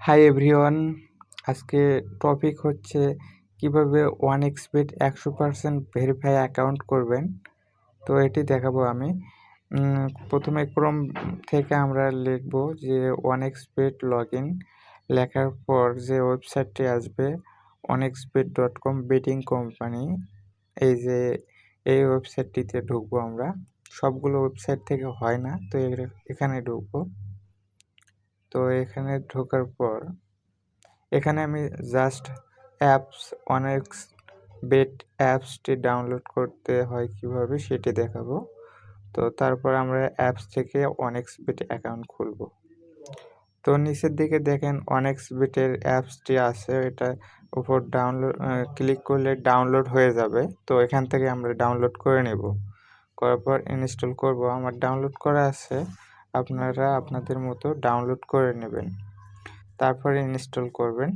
Hi everyone, আজকে topic হচ্ছে কিভাবে ওয়ানএক্সবেট 100% ভেরিফাই অ্যাকাউন্ট করবেন। তো এটি দেখাবো আমি। প্রথমে ক্রোম থেকে আমরা লিখব যে ওয়ানএক্সবেট লগইন, লেখার পর যে ওয়েবসাইটটি আসবে onexbet.com বেটিং কোম্পানি। এই ওয়েবসাইটটিতে ঢুকবো আমরা। সবগুলো ওয়েবসাইট থেকে হয় না, তো এখানে ঢুকবো। তো এখানে ঢোকার পর এখানে আমি জাস্ট অনেক্স বেট অ্যাপসটি ডাউনলোড করতে হয় কিভাবে সেটি দেখাবো। তো তারপর আমরা অ্যাপস থেকে অনেক্স বেট অ্যাকাউন্ট খুলব। তো নিচের দিকে দেখেন অনেক্স বেটের অ্যাপসটি আছে, এটা উপর ডাউনলোড ক্লিক করলে ডাউনলোড হয়ে যাবে। তো এখান থেকে আমরা ডাউনলোড করে নেব, করার পর ইনস্টল করব। আমার ডাউনলোড করা আছে, আপনারা আপনাদের মতো ডাউনলোড করে নেবেন, তারপরে ইনস্টল করবেন।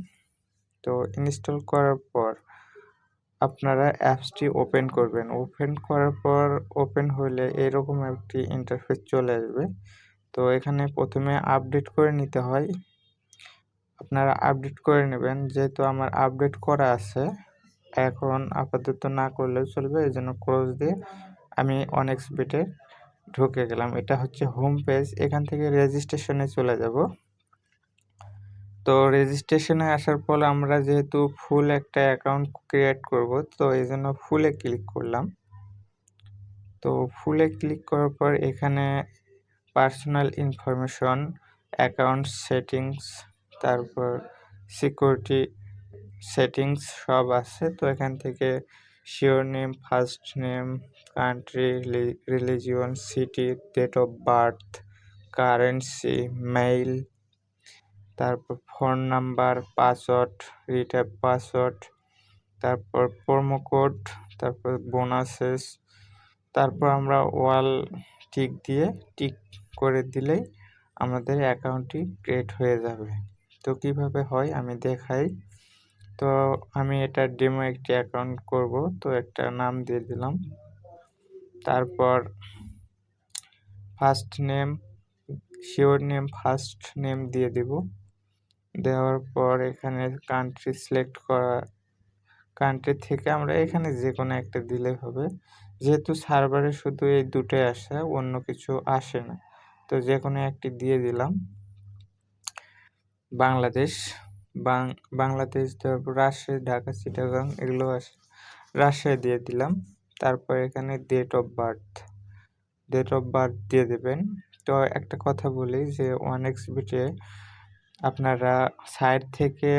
তো ইনস্টল করার পর আপনারা অ্যাপসটি ওপেন করবেন। ওপেন করার পর ওপেন হলে এরকম একটি ইন্টারফেস চলে আসবে। তো এখানে প্রথমে আপডেট করে নিতে হয়, আপনারা আপডেট করে নেবেন। যেহেতু আমার আপডেট করা আছে, এখন আপাতত না করলেও চলবে, এই জন্য ক্লোজ দিয়ে আমি অনেক্সবেটে ঢুকে গেলাম। এটা হচ্ছে হোম পেজ, এখান থেকে রেজিস্ট্রেশনে চলে যাব। তো রেজিস্ট্রেশনে আসার পর আমরা যেহেতু ফুল একটা অ্যাকাউন্ট ক্রিয়েট করব, তো এই জন্য ফুলে ক্লিক করলাম। তো ফুলে ক্লিক করার পর এখানে পার্সোনাল ইনফরমেশন, অ্যাকাউন্ট সেটিংস, তারপর সিকিউরিটি সেটিংস সব আছে। তো এখান থেকে surname, first name, country, religion, city, date of birth, currency, mail, তারপর phone number, password, retype password, তারপর প্রোমো কোড, তারপর বোনাসেস, তারপর আমরা ওয়াল টিক করে দিলেই আমাদের অ্যাকাউন্টটি ক্রিয়েট হয়ে যাবে। তো কিভাবে হয় আমি দেখাই। তো আমি এটা ডেমো একটি অ্যাকাউন্ট করব, তো একটা নাম দিয়ে দিলাম। তারপর first name, sure name, first name দিয়ে দেব। দেওয়ার পর এখানে কান্ট্রি সিলেক্ট করা, কান্ট্রি থেকে আমরা এখানে যে কোনো একটা দিলে হবে। যেহেতু সার্ভারে শুধু এই দুটোই আসে, অন্য কিছু আসে না, তো যে কোনো একটি দিয়ে দিলাম। বাংলাদেশ, বাংলাদেশ, তারপর রাজশাহী, ঢাকা, চিটাগাং এগুলো আসে, রাজশাহী দিয়ে দিলাম। তারপর এখানে ডেট অফ বার্থ দিয়ে দেবেন। তো একটা কথা বলি যে ওয়ানএক্সবেটে আপনারা সাইট থেকে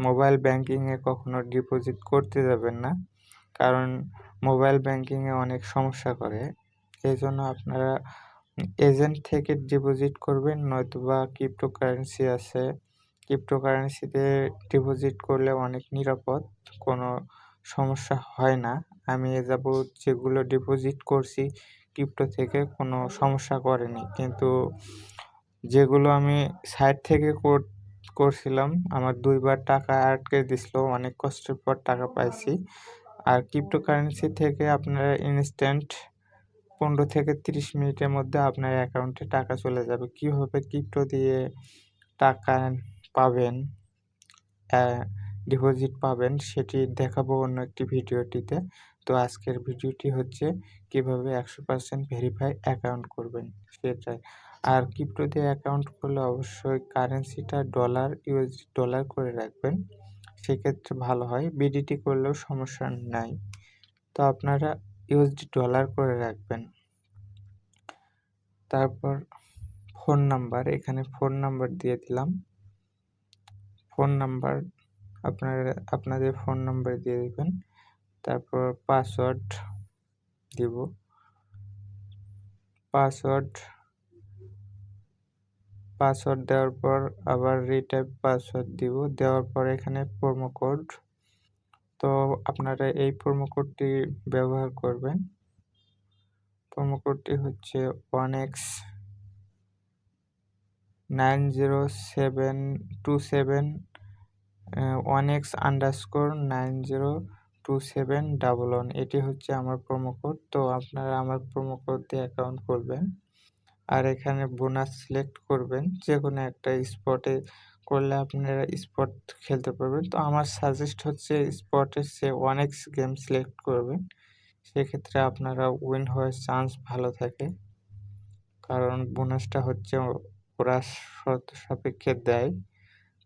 মোবাইল ব্যাংকিংয়ে কখনো ডিপোজিট করতে যাবেন না, কারণ মোবাইল ব্যাংকিংয়ে অনেক সমস্যা করে। এই জন্য আপনারা এজেন্ট থেকে ডিপোজিট করবেন, নয়তোবা ক্রিপ্টোকারেন্সি আছে, ক্রিপ্টোকারেন্সিতে ডিপোজিট করলে অনেক নিরাপদ, কোনো সমস্যা হয় না। আমি এ যাবৎ যেগুলো ডিপোজিট করছি ক্রিপ্টো থেকে কোনো সমস্যা করেনি, কিন্তু যেগুলো আমি সাইট থেকে করছিলাম আমার 2 বার টাকা আটকে দিছিল, অনেক কষ্টের পর টাকা পাইছি। আর ক্রিপ্টোকারেন্সি থেকে আপনারা ইনস্ট্যান্ট 15 থেকে 30 মিনিটের মধ্যে আপনার অ্যাকাউন্টে টাকা চলে যাবে। কীভাবে ক্রিপ্টো দিয়ে টাকা পাবেন, ডিপোজিট পাবেন সেটি দেখাবো অন্য একটি ভিডিওটিতে। তো আজকের ভিডিওটি হচ্ছে কিভাবে 100% ভেরিফাই অ্যাকাউন্ট করবেন সেটাই। আর ক্রিপ্টো দিয়ে অ্যাকাউন্ট করলে অবশ্যই কারেন্সিটা ডলার করে রাখবেন, সেক্ষেত্রে ভালো হয়। বিডিটি করলেও সমস্যা নাই, তো আপনারা ইউএসডি ডলার করে রাখবেন। তারপর ফোন নাম্বার, এখানে ফোন নাম্বার দিয়ে দিলাম। ফোন নাম্বার আপনাদের ফোন নাম্বার দিয়ে দিবেন। তারপর পাসওয়ার্ড দিব, পাসওয়ার্ড দেওয়ার পর আবার রিটাইপ পাসওয়ার্ড দিব। দেওয়ার পর এখানে প্রোমো কোড, তো আপনারা এই প্রোমো কোডটি ব্যবহার করবেন। প্রোমো কোডটি হচ্ছে 1x902727 1x_902711। এটি হচ্ছে আমার প্রোমো কোড। তো আপনারা আমার প্রোমো কোড দিয়ে অ্যাকাউন্ট খুলবেন। আর এখানে বোনাস সিলেক্ট করবেন, যে কোনো একটা স্পটে করলে আপনারা স্পট খেলতে পারবেন। তো আমার সাজেস্ট হচ্ছে স্পটের চেয়ে 1x গেম সিলেক্ট করবেন। সেক্ষেত্রে আপনারা উইন হওয়ার চান্স ভালো থাকে। কারণ বোনাসটা হচ্ছে ওরা শর্ত সাপেক্ষে দেয়।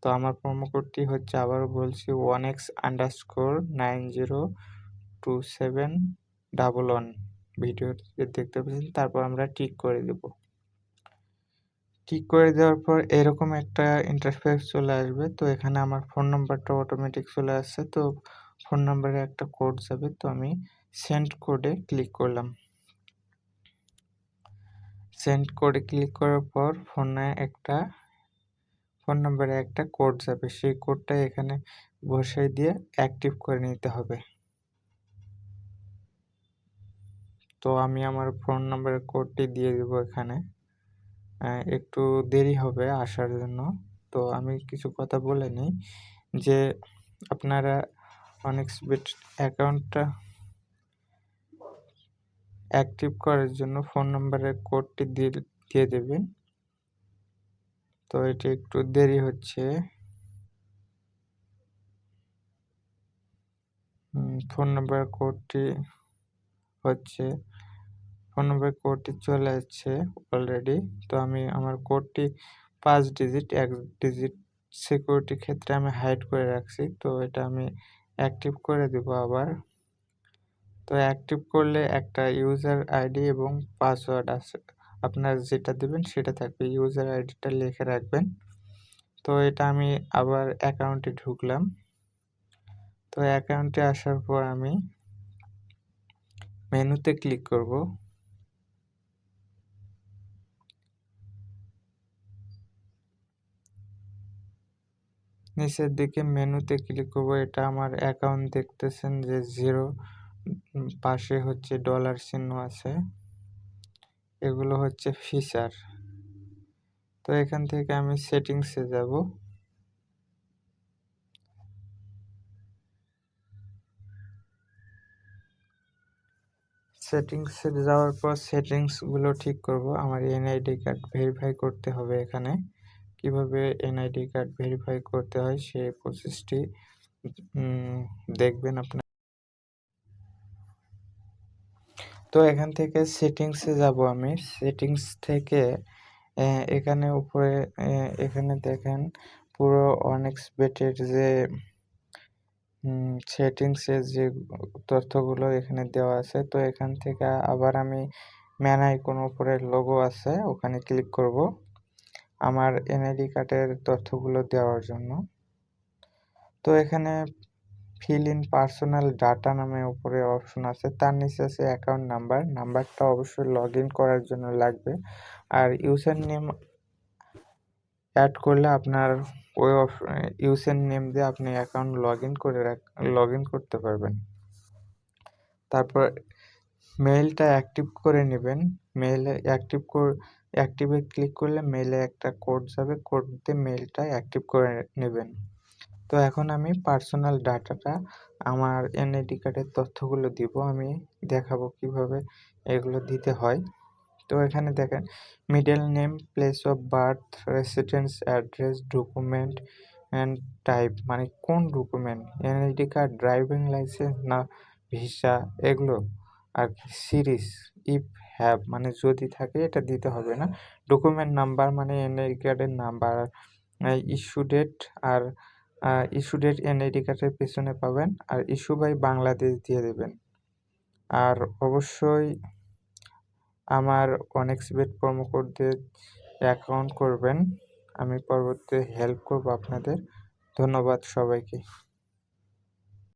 তো আমার প্রোমো কোডটি হচ্ছে আবারও বলছি 1x_902711 ভিডিওতে দেখতে পাচ্ছেন। তারপর আমরা টিক করে দেব। টিক করে দেওয়ার পর এরকম একটা ইন্টারফেস চলে আসবে। তো এখানে আমার ফোন নাম্বারটা অটোমেটিক চলে আসছে। তো ফোন নাম্বারে একটা কোড যাবে। তো আমি সেন্ড কোডে ক্লিক করলাম। সেন্ড কোডে ক্লিক করার পর ফোন নাম্বারে একটা কোড যাবে। সেই কোডটা এখানে বসাই দিয়ে অ্যাক্টিভ করে নিতে হবে। তো আমি আমার ফোন নাম্বারের কোডটি দিয়ে দিব এখানে। একটু দেরি হবে আসার জন্য। তো আমি কিছু কথা বলে নিই যে আপনারা অনেক্সবেট অ্যাকাউন্টটা অ্যাক্টিভ করার জন্য ফোন নাম্বারের কোডটি দিয়ে দেবেন। তো এটি একটু দেরি হচ্ছে। ফোন নাম্বারের কোডটি হচ্ছে ফোন নাম্বারের কোডটি চলে আসছে অলরেডি। তো আমি আমার কোডটি 5 ডিজিট, 1 ডিজিট সিকিউরিটির ক্ষেত্রে আমি হাইড করে রাখছি। তো এটা আমি অ্যাক্টিভ করে দিব আবার। তো অ্যাক্টিভ করলে একটা ইউজার আইডি এবং পাসওয়ার্ড আছে। আপনারা যেটা দিবেন সেটা থাকবে। ইউজার আইডিটা লিখে রাখবেন। তো এটা আমি আবার অ্যাকাউন্টে ঢুকলাম। তো অ্যাকাউন্টে আসার পর আমি মেনুতে ক্লিক করব। নিচের দিকে মেনুতে ক্লিক করব। এটা আমার অ্যাকাউন্ট দেখতেছেন যে 0 পাশে হচ্ছে ডলার চিহ্ন আছে। এগুলো হচ্ছে ফিচার। তো এখান থেকে আমি সেটিংসে যাব। সেটিংসে যাওয়ার পর সেটিংসগুলো ঠিক করব। আমার এনআইডি কার্ড ভেরিফাই করতে হবে এখানে। কিভাবে এনআইডি কার্ড ভেরিফাই করতে হয় সেই প্রসেসটি দেখবেন আপনারা। তো এখান থেকে সেটিংসে যাব আমি। সেটিংস থেকে এখানে উপরে এখানে দেখেন পুরো অনেক্সবেটের যে সেটিংসের যে তথ্যগুলো এখানে দেওয়া আছে। তো এখান থেকে আবার আমি ম্যান আইকন উপরে লোগো আছে ওখানে ক্লিক করব আমার এনআইডি কার্ডের তথ্যগুলো দেওয়ার জন্য। তো এখানে ফিল ইন পার্সোনাল ডাটা নামে উপরে অপশন আছে। তার নিচে আছে অ্যাকাউন্ট নাম্বার। নাম্বারটা অবশ্যই লগ ইন করার জন্য লাগবে। আর ইউজার নেম অ্যাড করলে আপনার ওই ইউজার নেম দিয়ে আপনি অ্যাকাউন্ট লগ ইন করতে পারবেন। তারপর মেইলটা অ্যাক্টিভ করে নেবেন। মেইলে অ্যাক্টিভে ক্লিক করলে মেইলে একটা কোড যাবে। কোড দিয়ে মেইলটা অ্যাক্টিভ করে নেবেন। তো এখন আমি পার্সোনাল ডাটাটা আমার এনআইডি কার্ডের তথ্যগুলো দিব। আমি দেখাবো কিভাবে এগুলো দিতে হয়। তো এখানে দেখেন middle name, place of birth, residence address, document and type মানে কোন document, NID card, driving licence না ভিসা এগুলো। আর সিরিজ ইফ হ্যাভ মানে যদি থাকে এটা দিতে হবে না। ডকুমেন্ট নাম্বার মানে এনআইডি কার্ডের নাম্বার। ইস্যু ডেট আর ইস্যু ডেট এনআইডি কার্ডের পেছনে পাবেন। আর ইস্যু বাই বাংলাদেশ দিয়ে দেবেন। আর অবশ্যই আমার অনেক্সবেট প্রোমো কোড দিয়ে অ্যাকাউন্ট করবেন। আমি পরবর্তীতে হেল্প করব আপনাদের। ধন্যবাদ সবাইকে।